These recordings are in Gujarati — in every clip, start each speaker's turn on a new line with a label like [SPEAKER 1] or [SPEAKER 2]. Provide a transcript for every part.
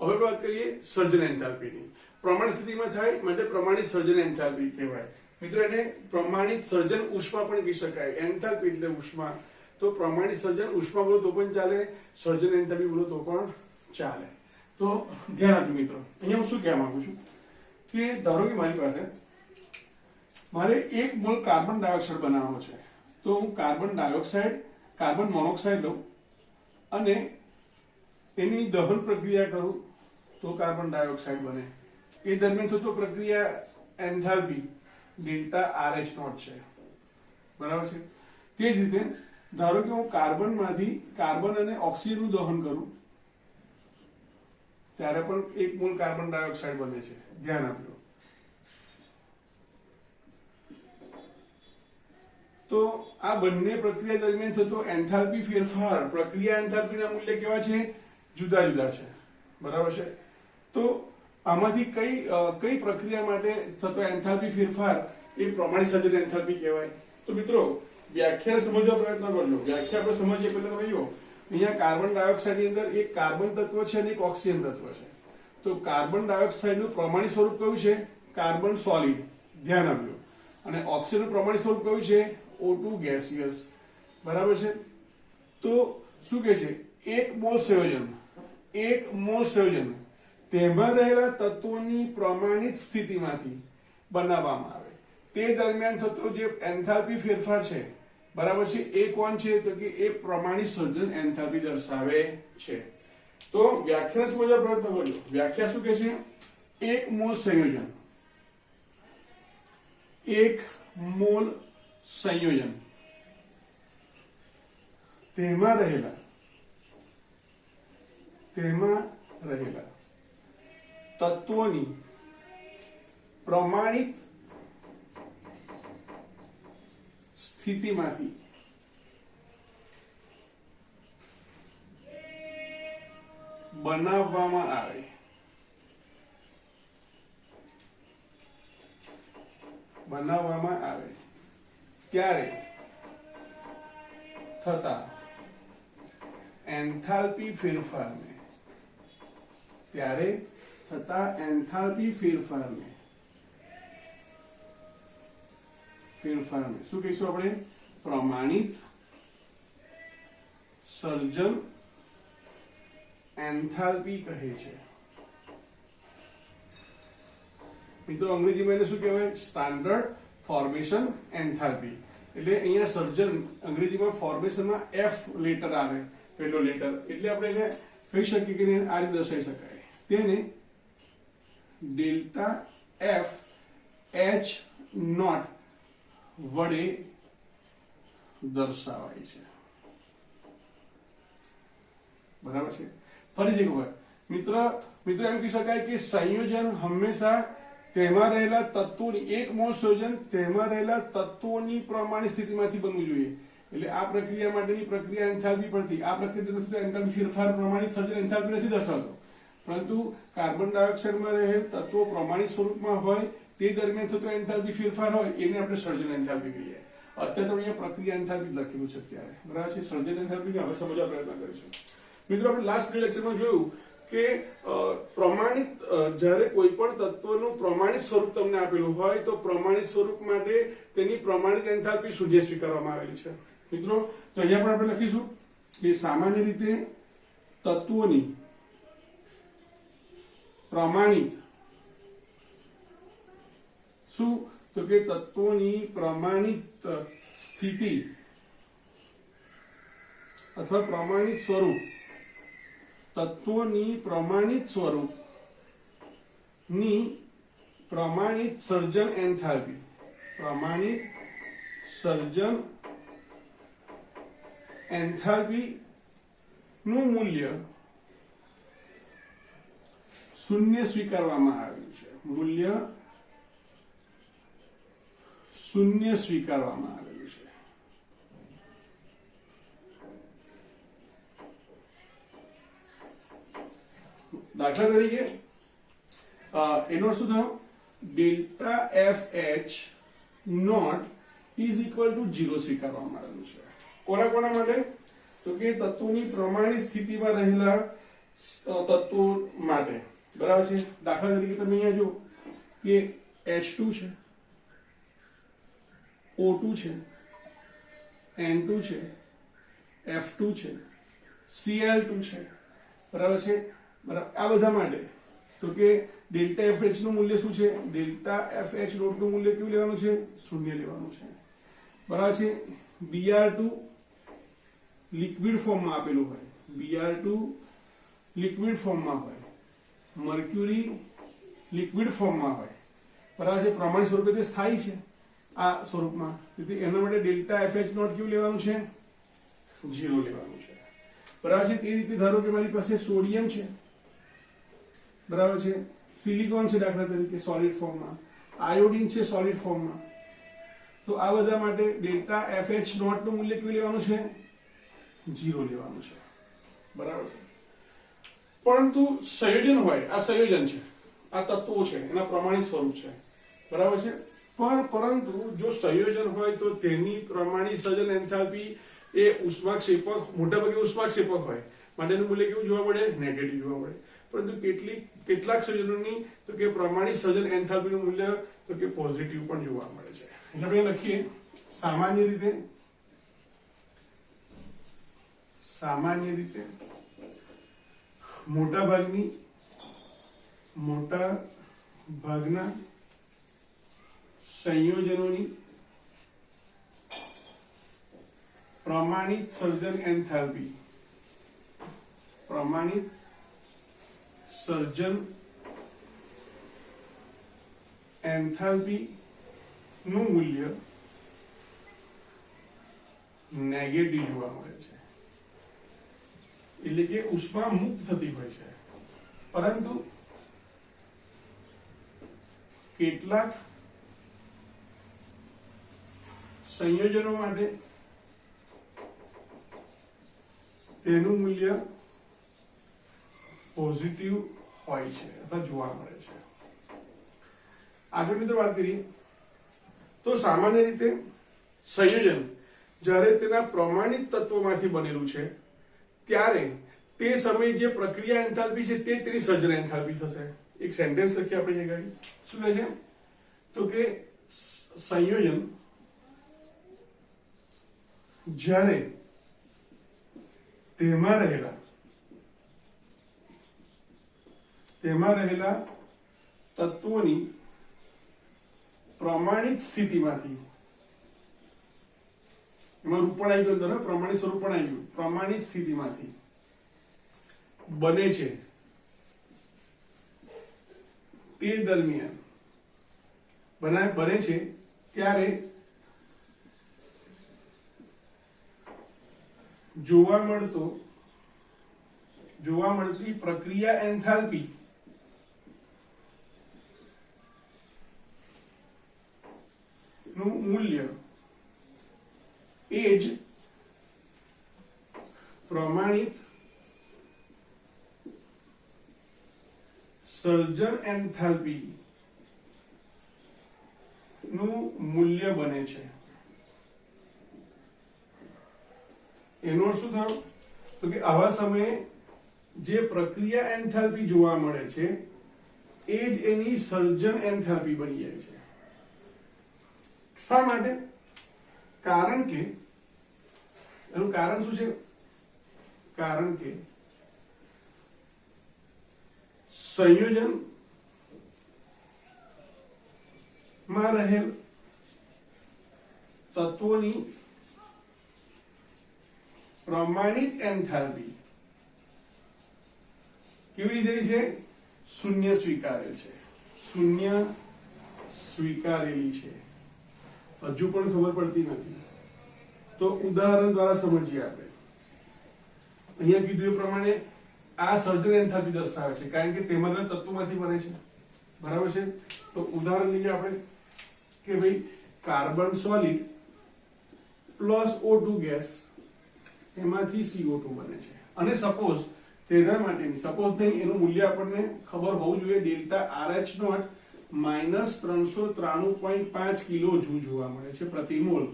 [SPEAKER 1] હવે વાત કરીએ સર્જન એન્થાલ્પીની. પ્રમાણિત સ્થિતિમાં થાય માટે પ્રમાણિત સર્જન એન્થાલ્પી કહેવાય. મિત્રો એને પ્રમાણિત સર્જન ઉષ્મા પણ કહી શકાય. એન્થાલ્પી એટલે ઉષ્મા. તો પ્રમાણિત સર્જન ઉષ્મા બોલો તો પણ ચાલે, સર્જન એન્થાલ્પી બોલો તો પણ ચાલે. તો ધ્યાન આપજો મિત્રો. અહીંયા હું શું કહેવા માંગુ છું કે ધારો કે મારી પાસે મારે 1 મોલ કાર્બન ડાયોક્સાઇડ બનાવવાનો છે. તો હું કાર્બન મોનોક્સાઇડ લઉં અને એની દહન પ્રક્રિયા કરું તો કાર્બન ડાયોક્સાઇડ બને. એ દરમિયાન થતો પ્રક્રિયા એન્થાલ્પી ડેલ્ટા RH0 છે. બરાબર છે. તે જ રીતે ધારો કે હું કાર્બનમાંથી કાર્બન અને ઓક્સિજનનું દહન કરું ત્યારે પણ 1 મોલ કાર્બન ડાયોક્સાઇડ બને છે. ધ્યાન આપજો. તો આ બંને પ્રક્રિયા દરમિયાન થતો એન્થાલ્પી ફેરફાર, પ્રક્રિયા એન્થાલ્પીના મૂલ્ય કેવા છે? જુદા જુદા છે. બરાબર છે. તો આમાંથી કઈ પ્રક્રિયા માટે થતો એન્થાલ્પી ફેરફાર એ પ્રમાણિત સર્જન એન્થાલ્પી કહેવાય. તો મિત્રો વ્યાખ્યા સમજવા પ્રયત્ન કરજો. વ્યાખ્યા આપણે સમજીએ પહેલા તો કહીએ અહીંયા કાર્બન ડાયોક્સાઇડ ની અંદર એક કાર્બન તત્વ છે અને એક ઓક્સિજન તત્વ છે. તો કાર્બન ડાયોક્સાઇડ નું પ્રમાણિત સ્વરૂપ કયું છે? Carbon solid. ધ્યાન આપજો. અને ઓક્સિજન નું પ્રમાણિત સ્વરૂપ કયું છે? O2 gaseous. બરાબર છે. તો શું કહે છે? 1 મોલ સંયોજન તેમાં રહેલા તત્વોની પ્રમાણિત સ્થિતિમાંથી બનાવવામાં આવે તે દરમિયાન થતો જે એન્થાલ્પી ફેરફાર છે, બરાબર છે, એ કોણ છે? તો કે એ પ્રમાણિત સર્જન એન્થાલ્પી દર્શાવે છે. તો વ્યાખ્યા સમજવા પ્રયત્ન કરજો. વ્યાખ્યા શું કહે છે? 1 મોલ સંયોજન, 1 મોલ સંયોજન તેમાં રહેલા તત્વોની પ્રમાણિત સ્થિતિમાંથી બનાવવામાં આવે ત્યારે થતા એન્થાલ્પી ફેરફારને શું કહીશું આપણે? પ્રમાણિત સર્જન એન્થાલ્પી કહે છે. મિત્રો અંગ્રેજીમાં એને શું કહેવાય? Standard formation enthalpy. એટલે અહીંયા સર્જન અંગ્રેજીમાં ફોર્મેશનમાં F લેટર આવે, પહેલો લેટર. એટલે આપણે એને કહી શકીએ કે આ રીતે દર્શાવી શકાય. તેને ડેલ્ટા FH0 વડે દર્શાવાય છે. બરાબર છે. ફરીથી એક વખત મિત્રો એમ કહી શકાય કે સંયોજન હંમેશા તેમાં રહેલા તત્વોની, 1 મોલ સંયોજન તેમાં રહેલા તત્વોની પ્રમાણિત સ્થિતિમાંથી બનવું જોઈએ. એટલે આ પ્રક્રિયા માટેની પ્રક્રિયા એન્થાલ્પી પરથી આ પ્રક્રિયા એન્થાલ્પી ફેરફાર પ્રમાણિત સર્જન એન્થાલ્પી નથી દર્શાવતો, પરંતુ કાર્બન ડાયોક્સાઇડમાં રહેલ તત્વો પ્રમાણિત સ્વરૂપમાં હોય તે દરમિયાન થતો એન્થાલ્પી ફેરફાર હોય એને આપણે સર્જન એન્થાલ્પી કહીએ. અત્યારે અહીંયા પ્રક્રિયા એન્થાલ્પી લખેલું છે અત્યારે. બરાબર છે. સર્જન એન્થાલ્પીને હવે સમજવા પ્રયત્ન કરીશું. મિત્રો આપણે લાસ્ટ લેક્ચરમાં જોયું કે પ્રમાણિત જ્યારે કોઈ પણ તત્વનું પ્રમાણિત સ્વરૂપ તમને આપેલું હોય તો પ્રમાણિત સ્વરૂપ માટે તેની પ્રમાણિત એન્થાલ્પી શૂન્ય સ્વીકારવામાં આવેલી છે. મિત્રો તો અહીંયા પણ આપણે લખીશું કે સામાન્ય રીતે તત્વોની પ્રમાણિત શું? તો કે તત્વોની પ્રમાણિત સ્થિતિ અથવા પ્રમાણિત સ્વરૂપ, તત્વોની પ્રમાણિત સ્વરૂપની પ્રમાણિત સર્જન એન્થાલ્પી, પ્રમાણિત સર્જન એન્થાલ્પી નું મૂલ્ય શૂન્ય સ્વીકારવામાં આવેલું છે. મૂલ્ય શૂન્ય સ્વીકારવામાં આવેલું છે. દાખલા તરીકે એનો શું થયો? Delta FH0 is equal two 0 સ્વીકારવામાં આવેલું છે. કોના માટે? તો કે તત્વોની પ્રમાણિત સ્થિતિમાં રહેલા તત્વો માટે. માટે બરાબર છે. દાખલા તરીકે તમે અહીંયા જો કે H2 છે, O2 છે, N2 છે, F2 છે, Cl2 છે, બરાબર છે. બરાબર, આ બધા માટે તો કે ડેલ્ટા FH નું મૂલ્ય શું છે? ડેલ્ટા FH ડોટ નું મૂલ્ય કેવું લેવાનું છે? શૂન્ય લેવાનું છે, બરાબર છે. Br2 લિક્વિડ ફોર્મમાં આપેલું હોય, Br2 લિક્વિડ ફોર્મમાં હોય, મર્ક્યુરી લિક્વિડ ફોર્મમાં હોય, બરાબર છે. પ્રમાણિત સ્વરૂપે તે સ્થાયી છે આ સ્વરૂપમાં, તેથી એના માટે ડેલ્ટા FH નોટ કેવું લેવાનું છે? 0 લેવાનું છે, બરાબર છે. તે રીતે ધારો કે મારી પાસે સોડિયમ છે, બરાબર છે, સિલિકોન છે દાખલા તરીકે સોલિડ ફોર્મમાં, આયોડિન છે સોલિડ ફોર્મમાં, તો આ બધા માટે ડેલ્ટા FH નોટ નું મૂલ્ય કેવું લેવાનું છે? 0 લેવાનું છે, બરાબર છે. પરંતુ સંયોજન હોય, આ સંયોજન છે, આ તત્વો છે, એના પ્રમાણિત સ્વરૂપ છે, બરાબર છે. પરંતુ જો સંયોજન હોય તો તેની પ્રમાણિત સર્જન એન્થાલ્પી એ ઉષ્માક્ષેપક, મોટાભાગે ઉષ્માક્ષેપક હોય, માટેનું મૂલ્ય કેવું જોવા મળે? નેગેટિવ જોવા મળે. પરંતુ કેટલાક સંયોજનોની તો કે પ્રમાણિત સર્જન એન્થાલ્પીનું મૂલ્ય તો કે પોઝિટિવ પણ જોવા મળે છે. એટલે આપણે લખીએ સામાન્ય રીતે મોટા ભાગના સંયોજનોની પ્રમાણિત સર્જન એન્થાલ્પી નું મૂલ્ય નેગેટિવ જોવા મળે છે. એટલે કે ઉષ્મા મુક્ત થતી હોય છે, પરંતુ કેટલાક સંયોજનો માટે તેનું મૂલ્ય પોઝિટિવ હોય છે અથવા જોવા મળે છે. આગળ મિત્રો વાત કરીએ તો સામાન્ય રીતે સંયોજન જ્યારે તેના પ્રમાણિત તત્વોમાંથી બનેલું છે ત્યારે તે સમયે જે પ્રક્રિયા એન્થાલ્પી છે તે તેની સર્જન એન્થાલ્પી થશે. એક સેન્ટેન્સ લખીએ આપણે જગ્યાએ. શું કહે છે? તો કે સંયોજન જ્યારે તેમાં રહેલા તત્વોની પ્રમાણિત સ્થિતિમાંથી, એમાં રૂપણ આવી ગયું, અંદર પ્રમાણિત સ્વરૂપ પણ આવી ગયું, પ્રમાણિત સ્થિતિમાંથી બને છે તે દરમિયાન બને છે ત્યારે જોવા મળતી પ્રક્રિયા એન્થાલ્પી નું મૂલ્ય એ જ પ્રમાણિત સર્જન એન્થાલ્પી નું મૂલ્ય બને છે. એનો અર્થ શું થયો? તો કે આવા સમયે જે પ્રક્રિયા એન્થાલ્પી જોવા મળે છે એ જ એની સર્જન એન્થાલ્પી બની જાય છે. શા માટે? કારણ કે એનું કારણ શું છે? કારણ કે સંયોજન માં રહેલ તત્વોની પ્રમાણિત એન્થાલ્પી કેવી રીતે છે? શૂન્ય સ્વીકારેલ છે, શૂન્ય સ્વીકારેલી છે. હજુ પણ ખબર પડતી નથી તો ઉદાહરણ દ્વારા સમજીએ આપણે. અહીંયા કીધું એ પ્રમાણે આ સર્જન એન્થાલ્પી દર્શાવે છે કારણ કે તેમાં તત્વોમાંથી બને છે, બરાબર છે. તો ઉદાહરણ લઈએ આપણે કે ભાઈ carbon solid plus O2 gas, એમાંથી CO2 બને છે અને સપોઝ તેના માટેની, સપોઝ નહીં, એનું મૂલ્ય આપણને ખબર હોવું જોઈએ, delta RH nought -393.5 kilo joule જોવા મળે છે પ્રતિ મોલ.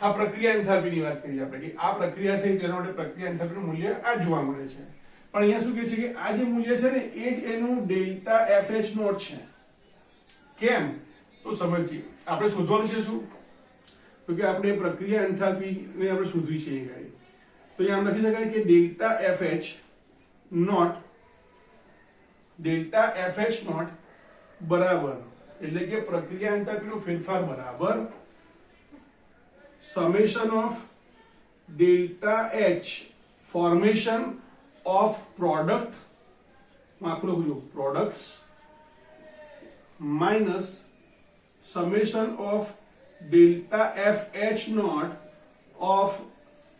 [SPEAKER 1] આ પ્રક્રિયા એન્થાલ્પીની વાત કરીએ આપણે કે આ પ્રક્રિયા થઈ તેના માટે પ્રક્રિયા એન્થાલ્પીનું મૂલ્ય આ જોવા મળે છે. પણ અહીંયા શું કહે છે કે આ જે મૂલ્ય છે ને એ જ એનું ડેલ્ટા એફએચ નોટ છે. કેમ? તો સમજીએ. આપણે શોધવાનું છે શું? તો કે આપણે પ્રક્રિયા એન્થાલ્પી ને આપણે શોધવી છે. તો અહીંયા આમ લખી શકાય કે ડેલ્ટા એફએચ નોટ બરાબર, એટલે કે પ્રક્રિયા એન્થાલ્પીનો ફેરફાર બરાબર summation of delta H formation of product, આખું લખું products, minus summation of delta F H nought of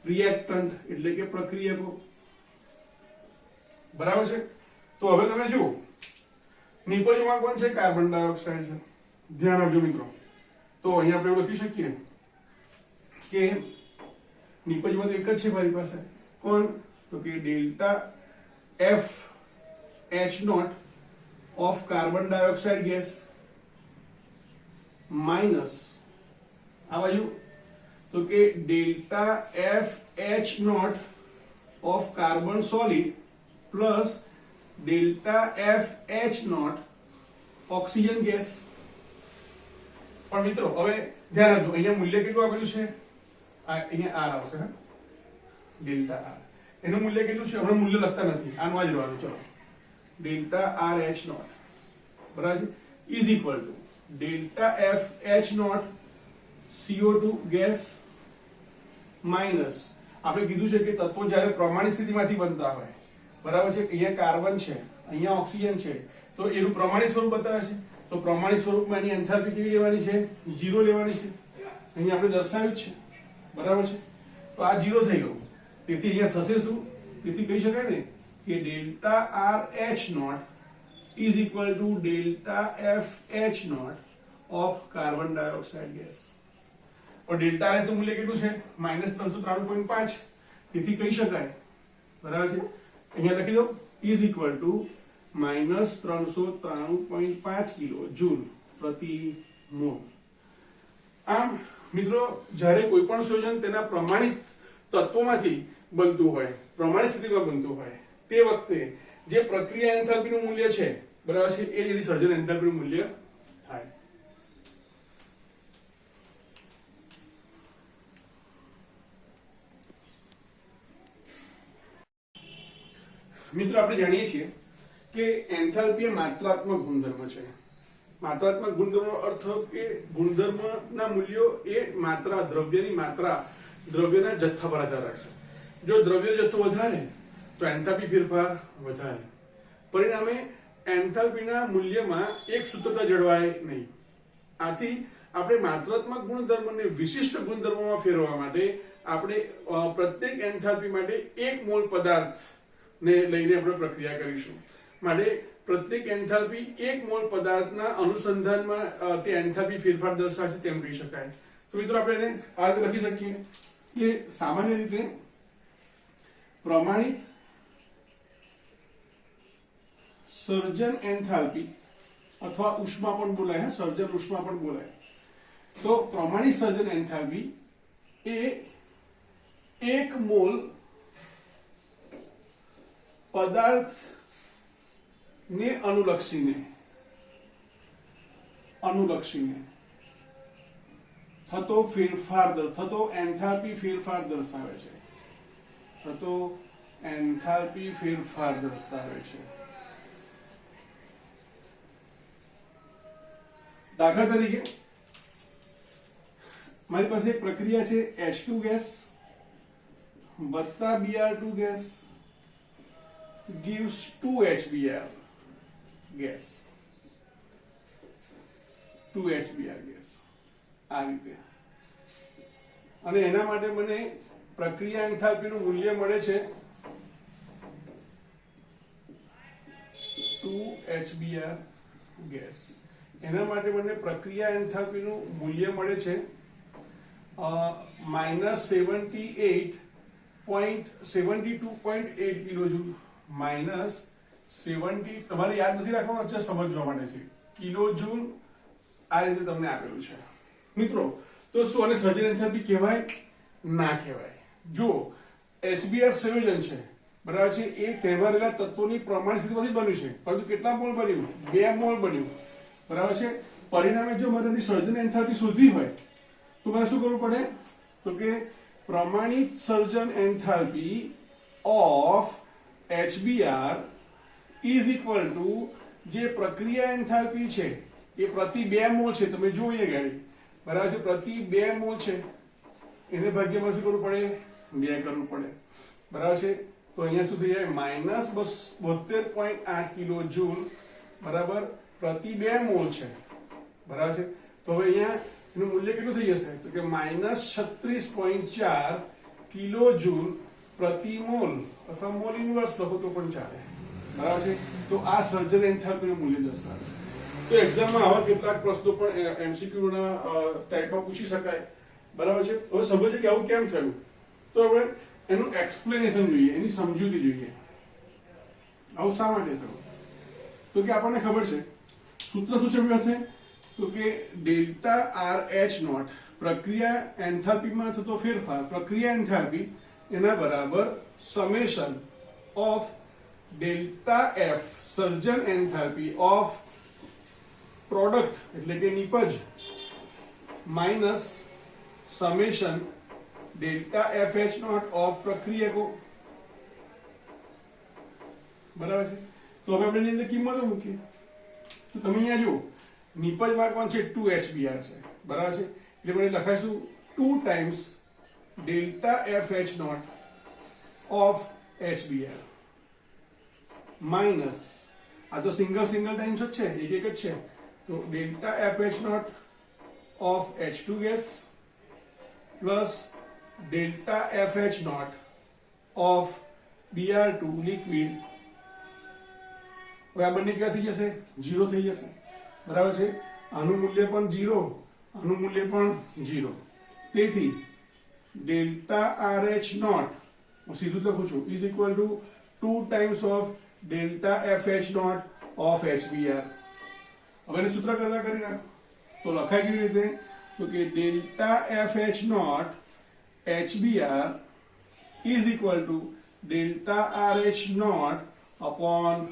[SPEAKER 1] reactant, એટલે કે પ્રક્રિયકો. બરાબર છે? તો હવે તમે જુઓ, નિપજમાં કોણ છે? કાર્બન ડાયોક્સાઇડ છે. ધ્યાન આપજો મિત્રો. તો અહીંયા આપણે એવું લખી શકીએ કે નિપજમાં તો એક જ છે મારી પાસે. કોણ? તો કે delta F H nought of carbon dioxide gas minus આ બાજુ તો કે delta F H nought of carbon solid plus delta F H nought oxygen gas. પણ મિત્રો હવે ધ્યાન રાખજો, અહીંયા મૂલ્ય કેટલું આપેલું છે? અહીંયા આર આવશે. ડેલ્ટા આર એનું મૂલ્ય કેટલું છે? હમણાં મૂલ્ય લખતા નથી, આનું આ જ રહેવાનું. ચલો, ડેલ્ટા આર એચ નોટ બરાબર is equal to delta F H nought CO2 gas minus આપણે કીધું છે કે તત્વો જ્યારે પ્રમાણિત સ્થિતિમાંથી બનતા હોય, બરાબર છે, અહીંયા કાર્બન છે, અહીંયા ઓક્સિજન છે, તો એનું પ્રમાણિત સ્વરૂપ બતાવે છે. તો પ્રમાણિત સ્વરૂપમાં એની એન્થાલ્પી કેવી લેવાની છે? 0 લેવાની છે. અહીંયા આપણે દર્શાવ્યું જ છે. બરાબર છે? તો આ 0 થઈ ગયું. તેથી અહીંયા થશે શું? તેથી કહી શકાય ને કે delta R H nought is equal to delta F H nought of carbon dioxide gas. और डेल्टा है तो मूल्य કેટલું છે? -393.5. તેથી કહી શકાય, બરાબર છે, અહીંયા લખી દો is equal two -393.5 kilo joule પ્રતિ મોલ. આમ મિત્રો, જ્યારે કોઈ પણ સંયોજન તેના પ્રમાણિત તત્વોમાંથી બનતું હોય, પ્રમાણિત સ્થિતિમાં બનતું હોય, તે વખતે જે પ્રક્રિયા એન્થાલ્પીનું મૂલ્ય છે, બરાબર છે, એ જ સર્જન એન્થાલ્પીનું મૂલ્ય થાય. મિત્રો આપણે જાણીએ છીએ કે એન્થાલ્પી એ માત્રાત્મક ગુણધર્મ છે. માત્રાત્મક ગુણધર્મનો અર્થ કે ગુણધર્મના મૂલ્યો એ માત્રા, દ્રવ્યની માત્રા, દ્રવ્યના જથ્થા પર આધાર રાખે. જો દ્રવ્યનો જથ્થો વધારે તો એન્થાલ્પી ફેરફાર વધારે. પરિણામે એન્થાલ્પીના મૂલ્યમાં એક સૂત્રતા જળવાય નહીં. આથી આપણે માત્રાત્મક ગુણધર્મને વિશિષ્ટ ગુણધર્મોમાં ફેરવવા માટે આપણે પ્રત્યેક એન્થાલ્પી માટે 1 મોલ પદાર્થ ને લઈને આપણે પ્રક્રિયા કરીશું. માટે પ્રત્યેક એન્થાલ્પી 1 મોલ પદાર્થના અનુસંધાનમાં તે એન્થાલ્પી ફેરફાર દર્શાવશે તેમ કહી શકાય. તો મિત્રો આપણે એને આ રીતે લખી શકીએ કે સામાન્ય રીતે પ્રમાણિત સર્જન એન્થાલ્પી અથવા ઉષ્મા પણ બોલાય, સર્જન ઉષ્મા પણ બોલાય. તો પ્રમાણિત સર્જન એન્થાલ્પી એ 1 મોલ પદાર્થ ને અનુલક્ષીને થતો ફેરફાર, થતો એન્થાલ્પી ફેરફાર દર્શાવે છે. થતો એન્થાલ્પી ફેરફાર દર્શાવે છે. દાખલા તરીકે મારી પાસે એક પ્રક્રિયા છે H2 ગેસ વત્તા Br2 gas gives 2HBr gas. 2HBr gas આ રીતે. અને એના માટે મને પ્રક્રિયા એન્થાલ્પીનું મૂલ્ય મળે છે 2HBr ગેસ. એના માટે મને પ્રક્રિયા એન્થાલ્પીનું મૂલ્ય મળે છે -72.8 કિલોજૂલ. -70, તમારે યાદ નથી રાખવાનું છે, સમજવા માટે છે. કિલોજૂલ આ રીતે તમને આપેલું છે. મિત્રો, તો શું આને સર્જન એન્થાલ્પી કહેવાય? ના કહેવાય. જો HBr સંયોજન છે, બરાબર છે, એ તેમાં રહેલા તત્વોની પ્રમાણિત સ્થિતિમાંથી બન્યું છે, પરંતુ કેટલા મોલ બન્યું? 2 મોલ બન્યું, બરાબર છે. પરિણામે જો મારે એની સર્જન એન્થાલ્પી શોધવી હોય તો મારે શું કરવું પડે? તો કે પ્રમાણિત સર્જન enthalpy of HBr is equal to જે પ્રક્રિયા એન્થાલ્પી છે એ પ્રતિ 2 મોલ છે, તમે જુઓ અહીંયા ગાડી, બરાબર છે, પ્રતિ 2 મોલ છે, એને ભાગ્યમાં શું કરવું પડે? 2 કરવું પડે, બરાબર છે. તો અહીંયા શું થઈ જાય? -72.8 કિલો જૂલ બરાબર પ્રતિ 2 મોલ છે, બરાબર છે. તો હવે અહીંયા એનું મૂલ્ય કેટલું થઈ જશે? તો કે -36.4 કિલો જૂલ પ્રતિ મોલ, અથવા મોલ ઇન્વર્સ લખો તો પણ ચાલે, બરાબર છે. તો આ સર્જન એન્થાલ્પીનું મૂલ્ય દર્શાવે. તો એક્ઝામમાં આવા કેટલાક પ્રશ્નો પણ MCQ ના ટાઈપમાં પૂછી શકાય, બરાબર છે. હવે સમજો કે આવું કેમ થયું, તો હવે એનું એક્સપ્લેનેશન જોઈએ, એની સમજૂતી જોઈએ, આવું શા માટે થયું. તો કે આપણને ખબર છે સૂત્ર શું છે હશે? તો કે ડેલ્ટા RH નોટ પ્રક્રિયા એન્થાલ્પીમાં થતો ફેરફાર, પ્રક્રિયા એન્થાલ્પી એના બરાબર સમેશન ઓફ ડેલ્ટા F સર્જન એન્થાલ્પી ઓફ પ્રોડક્ટ એટલે કે નિપજ minus summation delta FH not of પ્રક્રિયકો, બરાબર છે. તો હવે આપણે એની અંદર કિંમતો મૂકીએ. તો તમે અહીંયા જુઓ નિપજમાં કોણ છે? 2HBr છે, બરાબર છે. એટલે આપણે લખાઈશું 2 times delta FH not of HBr minus આ તો સિંગલ ટાઈમ્સ જ છે, એક જ છે, તો delta FH not of H2 gas plus delta FH not of Br2 liquid. હવે આ બંને ક્યાં થઈ જશે? 0 થઈ જશે, બરાબર છે. આનું મૂલ્ય પણ 0, આનું મૂલ્ય પણ 0. તેથી ડેલ્ટા RH નોટ હું સીધું લખું છું is equal to 2 times of delta FH not of HBr. હવે એને સૂત્ર કરતા કરી નાખો તો લખાય કેવી રીતે? તો કે delta FH nought HBr is equal to delta RH nought upon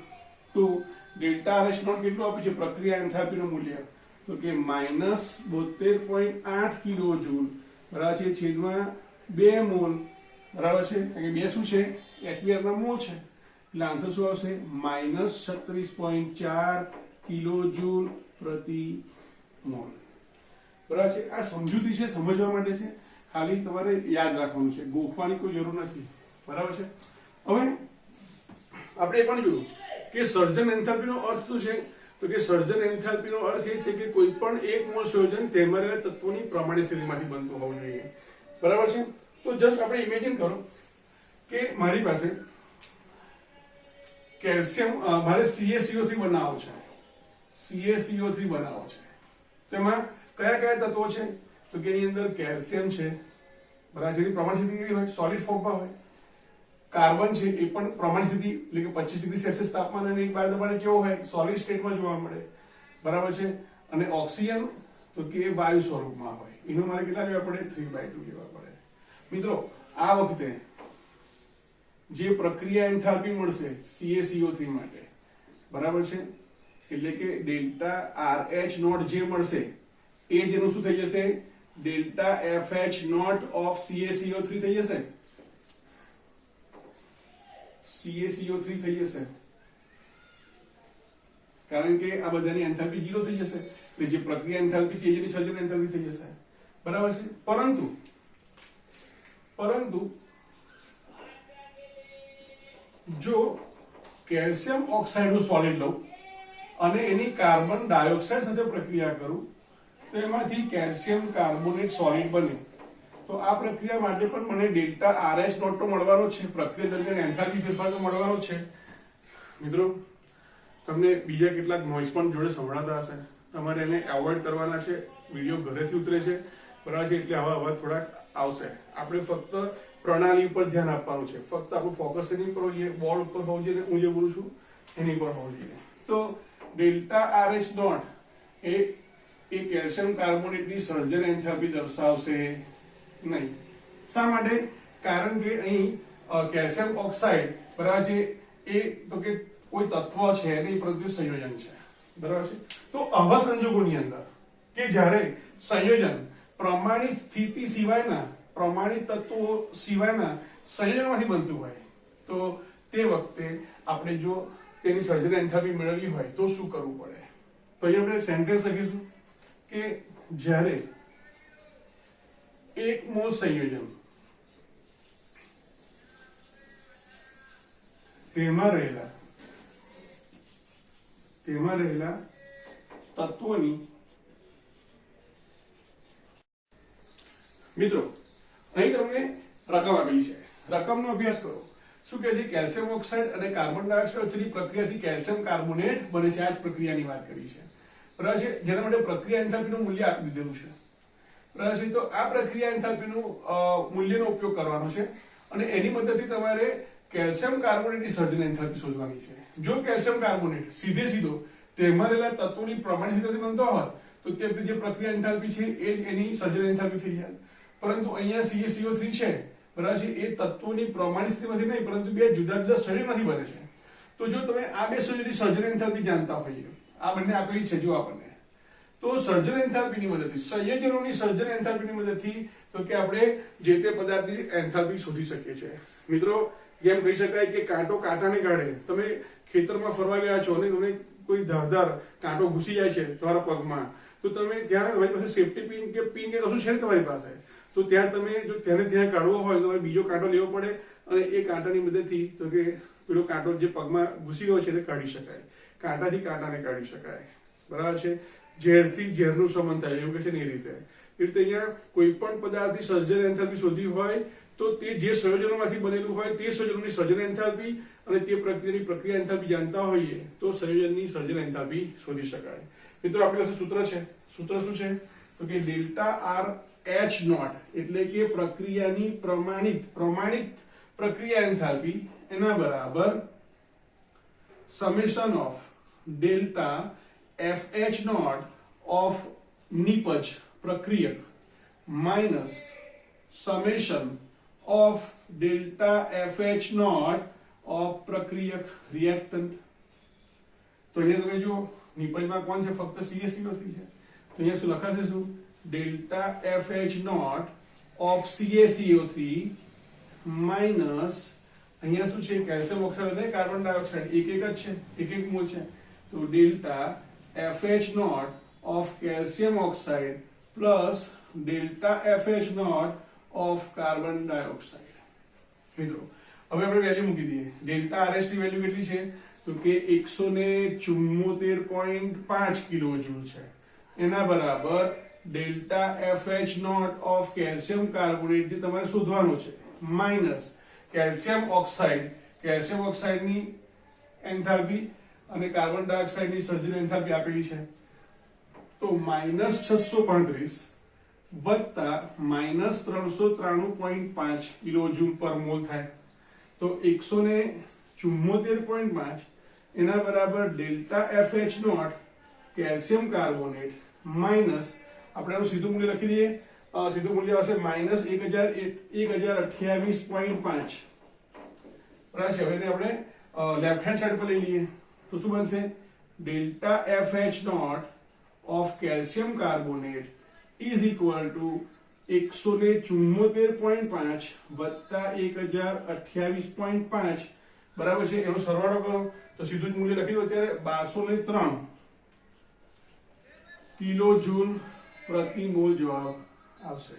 [SPEAKER 1] 2. Delta RH nought કેટલું આપ્યું છે? પ્રક્રિયા એન્થાલ્પીનું મૂલ્ય, તો કે -72.8 કિલો જૂલ, બરાબર છે, છેદમાં 2 મોલ, બરાબર છે. કારણ કે 2 શું છે? HBr ના મોલ છે, એટલે આન્સર શું આવશે? -36.4 કિલો જૂલ પ્રતિ મોલ, બરાબર છે. આ સમજૂતી છે, સમજવા માટે છે, ખાલી તમારે યાદ રાખવાનું છે, ગોખવાની કોઈ જરૂર નથી, બરાબર છે. હવે આપણે એ પણ જોયું કે સર્જન એન્થાલ્પીનો અર્થ શું છે? તો કે સર્જન એન્થાલ્પીનો અર્થ એ છે કે કોઈ પણ એક મોલ સંયોજન તેમાં રહેલા તત્વોની પ્રમાણિત સ્થિતિમાંથી બનતું હોવું જોઈએ, બરાબર છે. તો જસ્ટ આપણે ઇમેજિન કરો કે મારી પાસે કેલ્શિયમ, મારે CaCO3 બનાવવો છે, CaCO3 બનાવવો છે. તેમાં કયા કયા તત્વો છે? તો કે એની અંદર કેલ્શિયમ છે, બરાબર છે, એની પ્રમાણિત સ્થિતિ કેવી હોય? સોલિડ ફોર્મમાં હોય. કાર્બન છે એ પણ પ્રમાણિત સ્થિતિ એટલે કે 25 ડિગ્રી સેલ્સિયસ તાપમાન અને 1 બાર દબાણે કેવો હોય? સોલિડ સ્ટેટમાં જોવા મળે, બરાબર છે. અને ઓક્સિજન તો કે વાયુ સ્વરૂપમાં હોય. એનું મારે કેટલા લેવા પડે? 3/2 લેવા પડે. મિત્રો આ વખતે જે પ્રક્રિયા એન્થાલ્પી મળશે CaCO3 માટે, બરાબર છે, એટલે કે ડેલ્ટા RH નોટ જે મળશે એ જેનું શું થઈ જશે? Delta FH not of CaCO3 થઈ જશે, CaCO3 થઈ જશે, કારણ કે આ બધાની એન્થાલ્પી 0 થઈ જશે, એટલે જે પ્રક્રિયા એન્થાલ્પી છે એની સર્જન એન્થાલ્પી થઈ જશે, બરાબર છે. પરંતુ જો કેલ્શિયમ ઓક્સાઇડનું સોલિડ લઉં અને એની કાર્બન ડાયોક્સાઇડ સાથે પ્રક્રિયા કરું તો એમાંથી કેલ્શિયમ કાર્બોનેટ સોલિડ બને. તો આ પ્રક્રિયા માટે પણ મને ડેલ્ટા RH નોટ તો મળવાનો છે, પ્રક્રિયા દરમિયાન એન્થાલ્પી ફેરફાર તો મળવાનો છે. મિત્રો તમને બીજા કેટલાક નોઇઝ પણ જોડે સંભળાતા હશે, તમારે એને એવોઇડ કરવાના છે. વિડીયો ઘરેથી ઉતરે છે, બરાબર છે, એટલે આવા અવાજ થોડાક આવશે. આપણે ફક્ત પ્રણાલી ઉપર ધ્યાન આપવાનું છે, ફક્ત આપણું ફોકસ એની પર હોવું જોઈએ, બોર્ડ ઉપર હોવું જોઈએ, હું જે બોલું છું એની પર હોવું જોઈએ. તો ડેલ્ટા RH નોટ એ કેલ્શિયમ કાર્બોનેટની સર્જન એન્થાલ્પી દર્શાવશે નહીં. શા માટે? કારણ કે અહીં કેલ્શિયમ ઓક્સાઇડ બરાબર છે, એ તો કે કોઈ તત્વ છે નહીં પરંતુ સંયોજન છે, બરાબર છે। તો આવા સંજોગોની અંદર કે જ્યારે સંયોજન પ્રમાણિત સ્થિતિ સિવાયના પ્રમાણિત તત્વો સિવાયના સંયોજનમાંથી બનતું હોય તો તે વખતે આપણે જો તેની સર્જન એન્થાલ્પી મેળવવી હોય તો શું કરવું પડે? તો અહીં આપણે સેન્ટેન્સ લખીશું કે જ્યારે એક મોલ સંયોજન તેમાં રહેલા તત્વોની, મિત્રો અહીં તમને રકમ આપેલી છે, રકમનો અભ્યાસ કરો। શું કહે છે? કેલ્શિયમ ઓક્સાઇડ અને કાર્બન ડાયોક્સાઇડ વચ્ચેની પ્રક્રિયાથી કેલ્શિયમ કાર્બોનેટ બને છે। આ જ પ્રક્રિયાની વાત કરી છે, બરાબર છે, જેના માટે પ્રક્રિયા એન્થાલ્પીનું મૂલ્ય આપી દીધેલું છે, બરાબર છે। તો આ પ્રક્રિયા એન્થાલ્પીનું મૂલ્યનો ઉપયોગ કરવાનો છે અને એની મદદથી તમારે કેલ્શિયમ કાર્બોનેટની સર્જન એન્થાલ્પી શોધવાની છે। જો કેલ્શિયમ કાર્બોનેટ સીધો તેમાં રહેલા તત્વોની પ્રમાણિત સ્થિતિથી બનતો હોત તો તે જે પ્રક્રિયા એન્થાલ્પી છે એ જ એની સર્જન એન્થાલ્પી થઈ જાય, પરંતુ અહીંયા CaCO3 છે, બરાબર છે, એ તત્વોની પ્રમાણિત સ્થિતિમાંથી નહીં પરંતુ બે જુદા જુદા સંયોજનમાંથી બને છે। તો જો તમે આ બે સંયોજનની સર્જન એન્થાલ્પી જાણતા હોઈએ, આ બંને આપેલી છે જો આપણને, તો સર્જન એન્થાલ્પીની મદદથી, સંયોજનોની સર્જન એન્થાલ્પીની મદદથી તો કે આપણે જે તે પદાર્થની એન્થાલ્પી શોધી શકીએ છીએ। મિત્રો જેમ કહી શકાય કે કાંટો કાંટાને કાઢે, તમે ખેતરમાં ફરવા ગયા છો અને તમને કોઈ ધારદાર કાંટો ઘૂસી જાય છે તમારા પગમાં, તો તમે ત્યાં તમારી પાસે સેફ્ટી પિન કે કશું છે ને તમારી પાસે, તો ત્યાં તમે જો તેને ત્યાં કાઢવો હોય તો તમારે બીજો કાંટો લેવો પડે અને એ કાંટાની મદદથી તો કે પેલો કાંટો જે પગમાં ઘૂસી ગયો છે એને કાઢી શકાય, કાંટાથી કાંટાને કાઢી શકાય, બરાબર છે। ઝેરથી ઝેરનું શમન થાય એવું કે છે ને એ રીતે અહીંયા કોઈ પણ પદાર્થની સર્જન એન્થાલ્પી શોધવી હોય તો તે જે સંયોજનોમાંથી બનેલું હોય તે સંયોજનોની સર્જન એન્થાલ્પી અને તે પ્રક્રિયાની પ્રક્રિયા એન્થાલ્પી જાણતા હોઈએ તો સંયોજનની સર્જન એન્થાલ્પી શોધી શકાય। મિત્રો આપણી પાસે સૂત્ર છે, સૂત્ર શું છે? તો કે ડેલ્ટા R H નોટ એટલે કે પ્રક્રિયાની પ્રમાણિત પ્રક્રિયા એન્થાલ્પી એના બરાબર summation of delta FH not of નિપજ પ્રક્રિયક minus summation of delta FH naught of પ્રક્રિયક રિએક્ટન્ટ। તો અહીંયા તમે જો નિપજમાં કોણ છે? ફક્ત CaCO3 છે, તો અહીંયા શું લખાશે? શું? Delta FH naught of CaCO3 minus અહીંયા શું છે? કેલ્શિયમ ઓક્સાઇડ અને કાર્બન ડાયોક્સાઇડ એક જ છે, એક મોલ છે, તો delta FH naught of calcium oxide plus delta FH naught of carbon dioxide. મિત્રો હવે આપણે વેલ્યુ મૂકી દઈએ। ડેલ્ટા RS ની વેલ્યુ કેટલી છે? તો કે 174.5 કિલોજૂલ છે, એના બરાબર delta FH not of calcium carbonate જે તમારે શોધવાનો છે માઇનસ કેલ્શિયમ ઓક્સાઇડની એન્થાલ્પી અને કાર્બન ડાયોક્સાઇડની સર્જન એન્થાલ્પી આપેલી છે, તો -635 વત્તા -393.5 કિલોજૂલ પર મોલ થાય, તો 174.5 એના બરાબર delta FH nought calcium carbonate minus આપણે આનું સીધું મૂલ્ય લખી દઈએ, સીધું મૂલ્ય આવશે -1028.5, બરાબર છે। હવે એને આપણે લેફ્ટ હેન્ડ સાઈડ પર લઈ લઈએ તો શું બનશે? Delta FH not of calcium carbonate is equal to 174.5 વત્તા 1028.5 બરાબર છે, એનો સરવાળો કરો તો સીધું જ મૂલ્ય લખી દો અત્યારે 1203 કિલોજૂલ પ્રતિ મોલ જવાબ આવશે।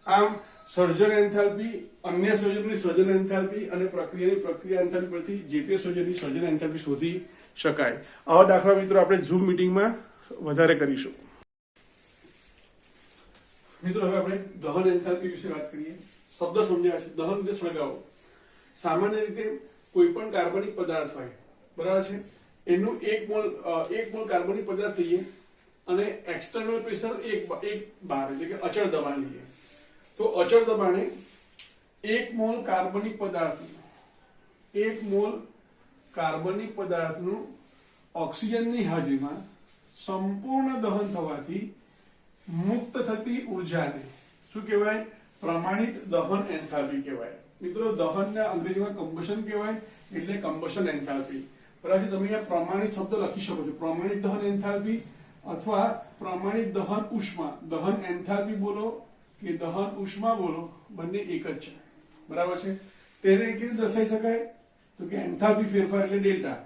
[SPEAKER 1] આમ સર્જન એન્થાલ્પી, અન્ય સંયોજનની સર્જન એન્થાલ્પી અને પ્રક્રિયા એન્થાલ્પી પરથી જે તે સંયોજનની સર્જન એન્થાલ્પી શોધી શકાય। આવા દાખલા મિત્રો આપણે ઝૂમ મીટિંગમાં વધારે કરીશું। મિત્રો હવે આપણે દહન એન્થાલ્પી વિશે વાત કરીએ। શબ્દ સમજ્યા છે, દહન એટલે સળગાવો। સામાન્ય રીતે કોઈ પણ કાર્બનિક પદાર્થ હોય, બરાબર છે, એનું એક મોલ કાર્બનિક પદાર્થ લઈએ અને એક્સટર્નલ પ્રેશર એક બાર એટલે કે અચળ દબાણ લઈએ, તો અચળ દબાણે એક મોલ કાર્બનિક પદાર્થનું ઓક્સિજનની હાજરીમાં સંપૂર્ણ દહન થવાથી મુક્ત થતી ઉર્જાને શું કહેવાય? પ્રમાણિત દહન એન્થાલ્પી કહેવાય। મિત્રો દહનને અંગ્રેજીમાં કમ્બશન કહેવાય, એટલે કમ્બશન એન્થાલ્પી. બરાબર છે. તમે અહીંયા પ્રમાણિત શબ્દ લખી શકો છો, પ્રમાણિત દહન એન્થાલ્પી અથવા પ્રમાણિત દહન ઉષ્મા. દહન એન્થાલ્પી બોલો કે દહન ઉષ્મા બોલો, બંને એક જ છે. બરાબર છે. તેને કેવી રીતે દર્શાવી શકાય? તો કે એન્થાલ્પી ફેરફાર એટલે ડેલ્ટા.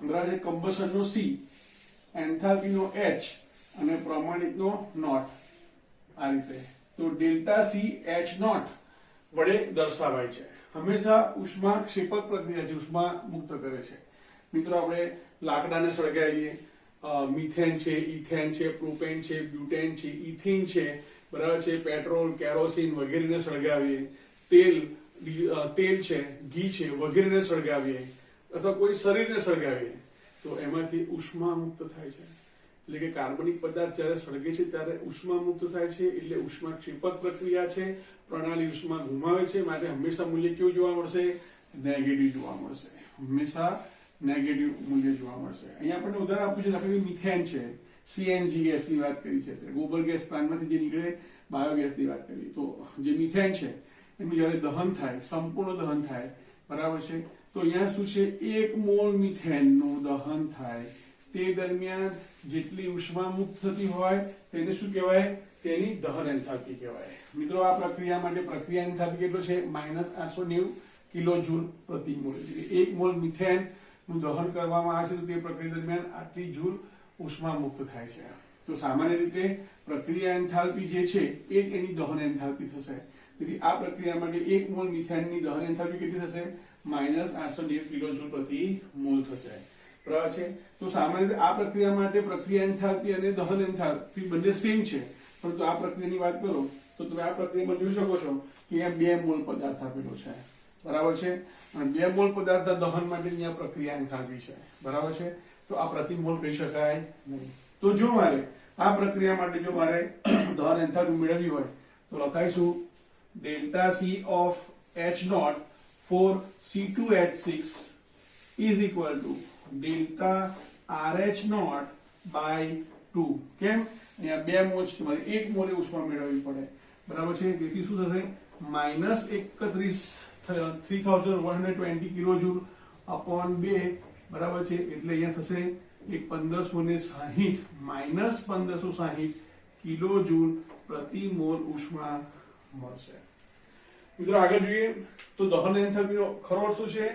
[SPEAKER 1] બરાબર છે. કમ્બશનનો સી, એન્થાલ્પીનો એચ અને પ્રમાણિતનો નોટ. આ રીતે તો ડેલ્ટા સી એચ નોટ વડે દર્શાવાય છે. હંમેશા ઉષ્મા ક્ષેપક પ્રક્રિયા છે, ઉષ્મા મુક્ત કરે છે. મિત્રો આપણે લાકડાને સળગાવીએ, મિથેન છે, ઇથેન છે, પ્રોપેન છે, બ્યુટેન છે, ઇથિન છે, બરાબર છે, પેટ્રોલ, કેરોસીન વગેરેને સળગાવીએ, તેલ છે, ઘી છે વગેરેને સળગાવીએ અથવા કોઈ શરીરને સળગાવીએ તો એમાંથી ઉષ્મા મુક્ત થાય છે. એટલે કે કાર્બનિક પદાર્થ જ્યારે સળગે છે ત્યારે ઉષ્મા મુક્ત થાય છે, એટલે ઉષ્મા ક્ષેપક પ્રક્રિયા છે. પ્રણાલી ઉષ્મા ગુમાવે છે, માટે હંમેશા મૂલ્ય કેવું જોવા મળશે? નેગેટિવ જોવા મળશે. હંમેશા નેગેટિવ મૂલ્ય જોવા મળશે. અહીંયા આપણને ઉદાહરણ આપ્યું છે, દાખલા તરીકે મિથેન છે, સીએનજી ગેસની વાત કરી છે, ગોબર ગેસ પ્લાન્ટમાંથી જે નીકળે બાયોગેસની વાત કરી. તો જે મિથેન છે એનું જ્યારે દહન થાય, સંપૂર્ણ દહન થાય, બરાબર છે, તો અહીંયા શું છે? 1 મોલ મિથેનનું દહન થાય તે દરમિયાન જેટલી ઉષ્મા મુક્ત થતી હોય તેને શું કહેવાય? તેની દહન એન્થાલ્પી કહેવાય. મિત્રો આ પ્રક્રિયા માટે પ્રક્રિયા એન્થાલ્પી કેટલો છે? -890 કિલોજૂલ પ્રતિ મોલ. એટલે 1 મોલ મિથેન નું દહન કરવામાં આવે છે તો તે પ્રક્રિયા દરમિયાન આટલી જૂલ ઉષ્મા મુક્ત થાય છે. તો સામાન્ય રીતે પ્રક્રિયા એન્થાલ્પી જે છે એ જ એની દહન એન્થાલ્પી થશે. તેથી આ પ્રક્રિયા માટે 1 મોલ મિથેનની દહન એન્થાલ્પી કેટલી થશે? -890 કિલોજૂલ પ્રતિ મોલ થશે. બરાબર છે. તો સામાન્ય રીતે આ પ્રક્રિયા માટે પ્રક્રિયા એન્થાલ્પી અને દહન એન્થાલ્પી બંને સેમ છે, પરંતુ આ પ્રક્રિયાની વાત કરો તો તમે આ પ્રક્રિયામાં જોઈ શકો છો કે અહીંયા 2 મોલ પદાર્થ આપેલો છે. બરાબર છે. અને 2 મોલ પદાર્થ દહન માટે અહીંયા પ્રક્રિયા એન્થાલ્પી છે. બરાબર છે. તો આ પ્રતિ મોલ કહી શકાય નહીં. તો જો મારે આ પ્રક્રિયા માટે જો મારે દહન એન્થાલ્પી મેળવવી હોય તો લખાઈશું delta C of H naught for C2H6 is equal to delta RH naught by 2. કેમ? અહીંયા 2 મોલ છે, મારે 1 મોલે ઉષ્મા મેળવવી પડે. બરાબર છે. તેથી શું થશે? -3120 કિલોજૂલ અપોન 2. બરાબર છે. એટલે અહીંયા થશે 1560 -1560 કિલોજૂલ પ્રતિ મોલ ઉષ્મા મળશે. મિત્રો આગળ જોઈએ તો દહન એન્થાલ્પીનો ખરો અર્થ શું છે?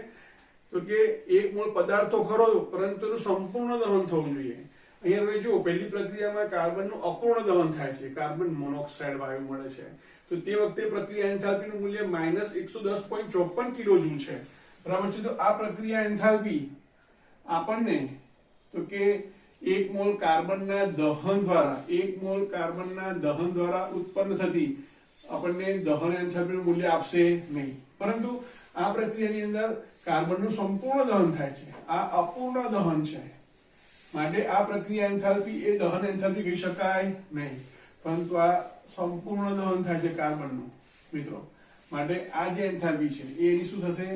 [SPEAKER 1] તો કે 1 મોલ પદાર્થ તો ખરો, પરંતુ એનું સંપૂર્ણ દહન થવું જોઈએ. અહીંયા તમે જુઓ, પહેલી પ્રક્રિયામાં કાર્બનનું અપૂર્ણ દહન થાય છે, કાર્બન મોનોક્સાઇડ વાયુ મળે છે. તો તે વખતે પ્રક્રિયા એન્થાલ્પીનું મૂલ્ય -110.54 કિલોજૂલ છે. બરાબર છે. તો આ પ્રક્રિયા એન્થાલ્પી આપણને તો કે 1 મોલ કાર્બનના દહન દ્વારા 1 મોલ કાર્બનના દહન દ્વારા ઉત્પન્ન થતી આપણને દહન એન્થાલ્પીનું મૂલ્ય આપશે નહીં, પરંતુ આ પ્રક્રિયાની અંદર કાર્બનનું સંપૂર્ણ દહન થાય છે. આ અપૂર્ણ દહન છે, માટે આ પ્રક્રિયા એન્થાલ્પી એ દહન એન્થાલ્પી કહી શકાય નહીં, પરંતુ આ સંપૂર્ણ દહન થાય છે કાર્બનનું. મિત્રો માટે આ જે એન્થાલ્પી છે એ એની શું થશે?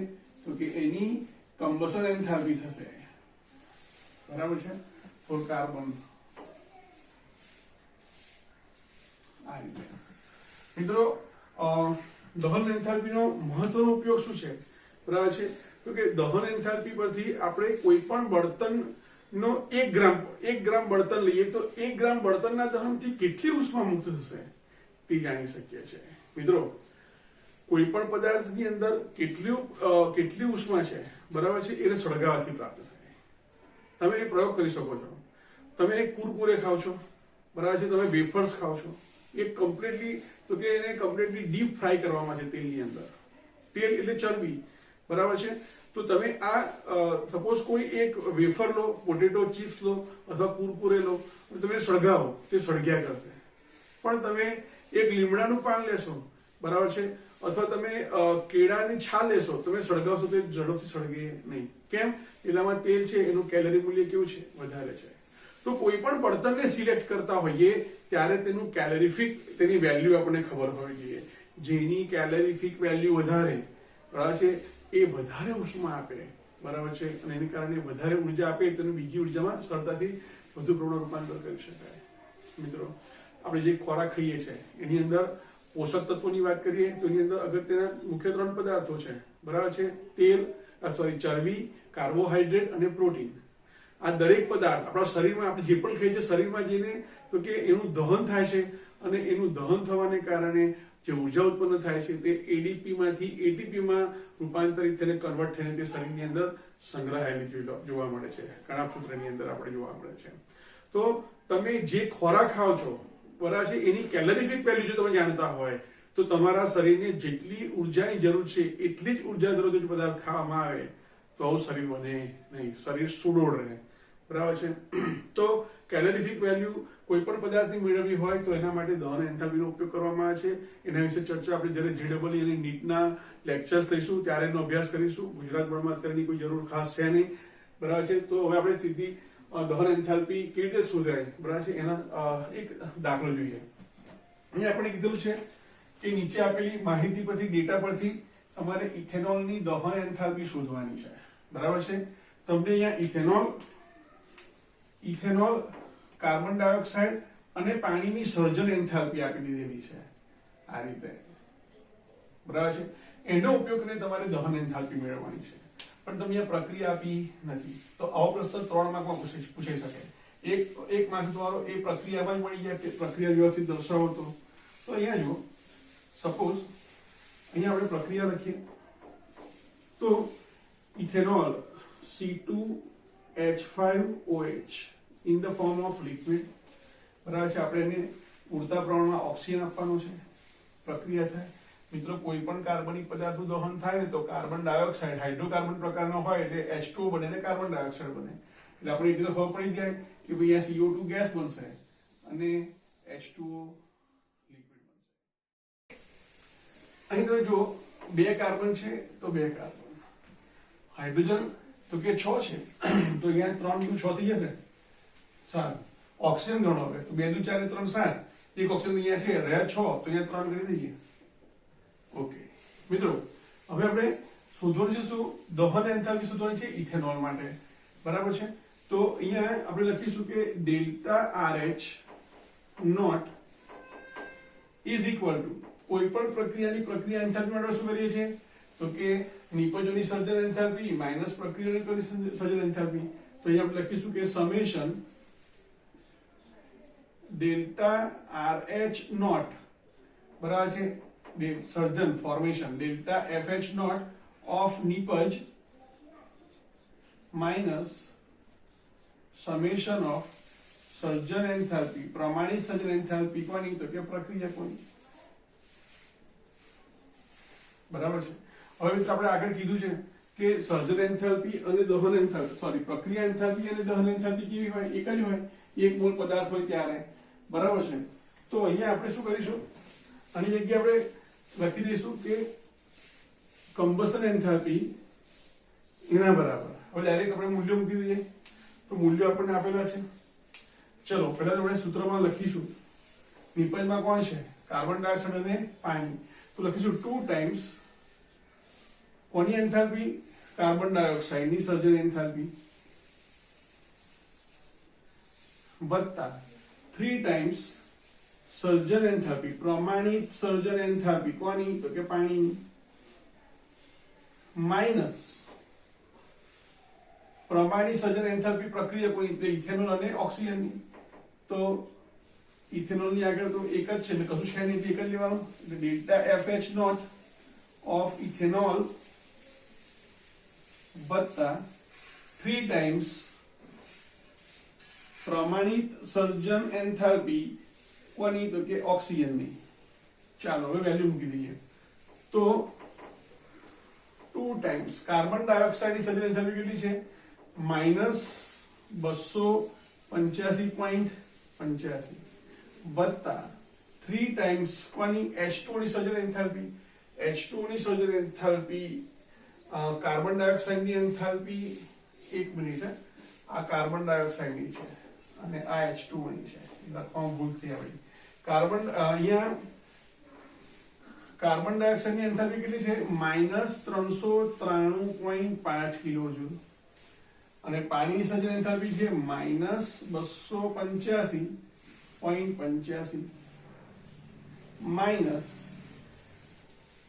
[SPEAKER 1] તો કે એની કમ્બશન એન્થાલ્પી થશે. બરાબર છે. ફોર કાર્બન આ રીતે. મિત્રો દહન એન્થાલ્પીનો મહત્વનો ઉપયોગ શું છે? બરાબર છે. તો કે દહન એન્થાલ્પી પરથી આપણે કોઈ પણ બળતણનો 1 ગ્રામ બળતણ લઈએ તો 1 ગ્રામ બળતણના દહનથી કેટલી ઉષ્મા મુક્ત થશે તે જાણી શકીએ છીએ. મિત્રો કોઈ પણ પદાર્થની અંદર કેટલી ઉષ્મા છે, બરાબર છે, એને સળગાવવાથી પ્રાપ્ત થાય. તમે એ પ્રયોગ કરી શકો છો. તમે એક કુરકુરે ખાવ છો, બરાબર છે, તમે વેફર્સ ખાવ છો, એ કમ્પ્લીટલી તો કે એને કમ્પ્લીટલી ડીપ ફ્રાય કરવામાં છે તેલની અંદર. તેલ એટલે ચરબી. બરાબર છે. તો તમે આ સપોઝ કોઈ એક વેફર લો, પોટેટો ચિપ્સ લો અથવા કુરકુરે લો અને તમે સળગાવો, તે સળગ્યા કરશે. પણ તમે એક લીમડાનું પાન લેશો, બરાબર છે, અથવા તમે કેળાની છાલ લેશો, તમે સળગાવશો તો ઝડપથી સળગે નહીં. કેમ? એટલામાં તેલ છે, એનું કેલરી મૂલ્ય કેવું છે? વધારે છે. તો કોઈ પણ બળતણને સિલેક્ટ કરતા હોઈએ ત્યારે તેનું કેલેરીફિક તેની વેલ્યુ આપણને ખબર હોવી જોઈએ. જેની કેલેરીફિક વેલ્યુ વધારે, બરાબર છે, એ વધારે ઉષ્મા આપે. બરાબર છે. અને એને કારણે વધારે ઉર્જા આપે, તેનું બીજી ઉર્જામાં સરળતાથી વધુ પ્રમાણમાં રૂપાંતર કરી શકાય. મિત્રો આપણે જે ખોરાક ખાઈએ છીએ એની અંદર પોષક તત્વોની વાત કરીએ તો એની અંદર અગત્યના મુખ્ય 3 પદાર્થો છે, બરાબર છે? તેલ, ચરબી, કાર્બોહાઈડ્રેટ અને પ્રોટીન. આ દરેક પદાર્થ આપણા શરીરમાં આપણે જે પણ ખાઈએ છીએ શરીરમાં જઈને તો કે એનું દહન થાય છે અને એનું દહન થવાને કારણે જે ઉર્જા ઉત્પન્ન થાય છે તે એડીપી માંથી એટીપી માં રૂપાંતરિત થઈને કન્વર્ટ થઈને તે શરીરની અંદર સંગ્રહાયેલી જોવા મળે છે. કણાભસૂત્રની અંદર આપણે જોવા મળે છે. તો તમે જે ખોરાક ખાઓ છો બરાબર છે એની કેલરીફિક વેલ્યુ જો તમે જાણતા હોય તો તમારા શરીરને જેટલી ઉર્જાની જરૂર છે એટલી જ ઉર્જા ધરાવતો જો પદાર્થ ખાવામાં આવે તો આવું શરીર બને નહીં, શરીર સુડોળ રહે, બરાબર છે? તો કેલરીફિક વેલ્યુ કોઈ પણ પદાર્થની મેળવવી હોય તો એના માટે દહન એન્થાલ્પીનો ઉપયોગ કરવામાં આવે છે. એના વિશે ચર્ચા આપણે જ્યારે જેડબલ અને નીટના લેક્ચર્સ લઈશું ત્યારે એનો અભ્યાસ કરીશું. ગુજરાત બોર્ડમાં અત્યારની કોઈ જરૂર ખાસ છે નહીં, બરાબર છે? તો હવે આપણે સીધી દહન એન્થાલ્પી કેવી રીતે શોધાય, બરાબર છે, એના એક દાખલો જોઈએ. અહીંયા આપણે કીધેલું છે કે નીચે આપેલી માહિતી પરથી, ડેટા પરથી તમારે ઇથેનોલની દહન એન્થાલ્પી શોધવાની છે, બરાબર છે? તમને અહીંયા ઇથેનોલ, કાર્બન ડાયોક્સાઇડ અને પાણીની સર્જન એન્થાલ્પી આપી દીધેલી છે આ રીતે, બરાબર છે? એનો ઉપયોગ કરીને તમારે દહન એન્થાલ્પી મેળવવાની છે. પણ તમે અહીંયા પ્રક્રિયા આપી નથી તો આવો પ્રશ્ન 3 માર્કમાં પૂછાઈ શકે. એક માર્ક તમારો એ પ્રક્રિયામાં જ મળી જાય કે પ્રક્રિયા વ્યવસ્થિત દર્શાવો તો અહીંયા જો સપોઝ અહીંયા આપણે પ્રક્રિયા લખીએ તો ethanol C2H5OH in the form of liquid, બરાબર છે? આપણે એને પૂરતા પ્રમાણમાં ઓક્સિજન આપવાનું છે, પ્રક્રિયા થાય. મિત્રો કોઈ પણ કાર્બનિક પદાર્થનું દહન થાય ને તો કાર્બન ડાયોક્સાઇડ હાઇડ્રોકાર્બન પ્રકારનો હોય એટલે H2O બને ને કાર્બન ડાયોક્સાઇડ બને. એટલે આપણે એટલી તો ખબર પડી જાય કે ભાઈ આ CO2 ગેસ બનશે અને H2O લિક્વિડ બનશે. અહીં તમે જો 2 કાર્બન છે તો 2 કાર્બન, હાઇડ્રોજન તો કે 6 છે તો અહીંયા 3 × 6 થઈ જશે 7. ઓક્સિજન ગણો હવે તો 2 × 4 = 3 7. એક ઓક્સિજન અહીંયા છે રહ્યા 6 તો અહીંયા 3 કરી દઈએ. ઓકે મિત્રો, હવે આપણે શોધવાનું છે શું? દહન એન્થાલ્પી શોધવાની છે ઇથેનોલ માટે, બરાબર છે? તો અહીંયા આપણે લખીશું કે delta RH naught is equal to કોઈ પણ પ્રક્રિયાની પ્રક્રિયા એન્થાલ્પી માટે શું કરીએ છીએ તો કે નિપજોની સર્જન એન્થાલ્પી માઈનસ પ્રક્રિયાની સર્જન એન્થાલ્પી. તો અહીંયા આપણે લખીશું કે સમેશન ડેલ્ટા RH નોટ, બરાબર છે, સર્જન formation delta FH not of નિપજ માઇનસ સમેશન ઓફ સર્જન એન્થાલ્પી, પ્રમાણિત સર્જન એન્થાલ્પી કોની તો કે પ્રક્રિયા કોની, બરાબર છે? હવે મિત્રો આપણે આગળ કીધું છે કે સર્જન એન્થાલ્પી અને દહન એન્થાલ્પી પ્રક્રિયા એન્થાલ્પી અને દહન એન્થાલ્પી કેવી હોય? એક જ હોય, એક મોલ પદાર્થ હોય ત્યારે, બરાબર છે? તો અહીંયા આપણે શું કરીશું, આની જગ્યાએ આપણે લખી દઈશું કે કમ્બશન એન્થાલ્પી એના બરાબર. હવે ડાયરેક્ટ આપણે મૂલ્ય મૂકી દઈએ તો મૂલ્યો આપણને આપેલા છે. ચલો પહેલા આપણે સૂત્રમાં લખીશું. નિપજમાં કોણ છે? કાર્બન ડાયોક્સાઇડ અને પાણી. તો લખીશું 2 ટાઈમ્સ કોની એન્થાલ્પી? કાર્બન ડાયોક્સાઇડની સર્જન એન્થાલ્પી વત્તા 3 ટાઈમ્સ સર્જન એન્થાલ્પી, પ્રમાણિત સર્જન એન્થાલ્પી કોની તો કે પાણીની, માઇનસ પ્રમાણિત સર્જન એન્થાલ્પી પ્રક્રિયા કોની તો ઇથેનોલ અને ઓક્સિજનની. તો ઇથેનોલની આગળ તો એક જ છે એટલે કશું છે નહીં એટલે એક જ લેવાનું. એટલે delta FH not of ethanol વત્તા 3 ટાઈમ્સ પ્રમાણિત સર્જન એન્થાલ્પી કોની તો કે ઓક્સિજનની. ચાલો હવે વેલ્યુ મૂકી દઈએ તો 2 ટાઈમ્સ કાર્બન ડાયોક્સાઇડની સર્જન એન્થાલ્પી કેટલી છે? -285.85 વત્તા 3 ટાઈમ્સ કોની? H2O ની સર્જન એન્થાલ્પી. H2O ની સર્જન એન્થાલ્પી કાર્બન ડાયોક્સાઇડની એન્થાલ્પી, 1 મિનિટ, આ કાર્બન ડાયોક્સાઇડની છે અને આ H2O ની છે, લખવામાં ભૂલ થઈ આવી. અહીંયા કાર્બન ડાયોક્સાઇડની એન્થાલ્પી કેટલી છે? -393.5 કિલોજૂલ અને પાણીની સર્જન એન્થાલ્પી છે -285.85 minus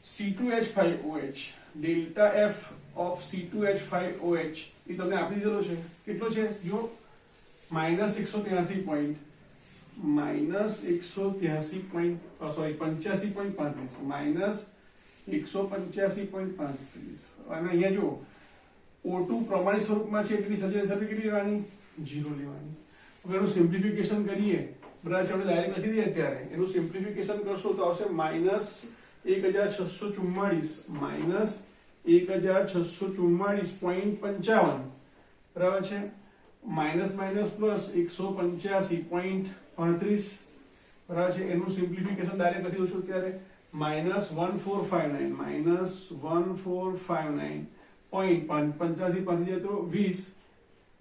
[SPEAKER 1] C2H5OH delta F of C2H5OH એ તમને આપી દીધેલો છે. કેટલો છે જો -183 -185.35 અને અહીંયા જો O2 પ્રમાણિત સ્વરૂપમાં છે એટલી સર્જન એન્થાલ્પી કેટલી લેવાની 0 લેવાની. હવે એનું સિમ્પ્લિફિકેશન કરીએ બરાબર છે આપણે ડાયરેક્ટ લખી દઈએ અત્યારે એનું સિમ્પ્લિફિકેશન કરશો તો આવશે -1644 -1644.55 બરાબર છે માઇનસ માઇનસ પ્લસ 185.35 બરાબર છે એનું સિમ્પ્લિફિકેશન ડાયરેક્ટ લખી દઉં છું અત્યારે -1459 .55 થી 5 જાય તો 20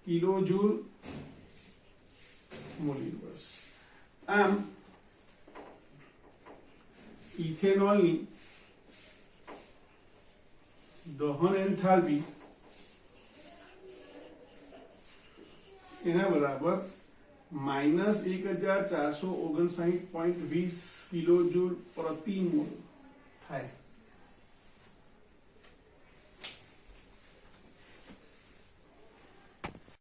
[SPEAKER 1] કિલોજૂલ મોલ ઇન્વર્સ. આમ ઇથેનોલની દહન એન્થાલ્પી એના બરાબર -1459.20 કિલોજૂલ પ્રતિ મોલ થાય.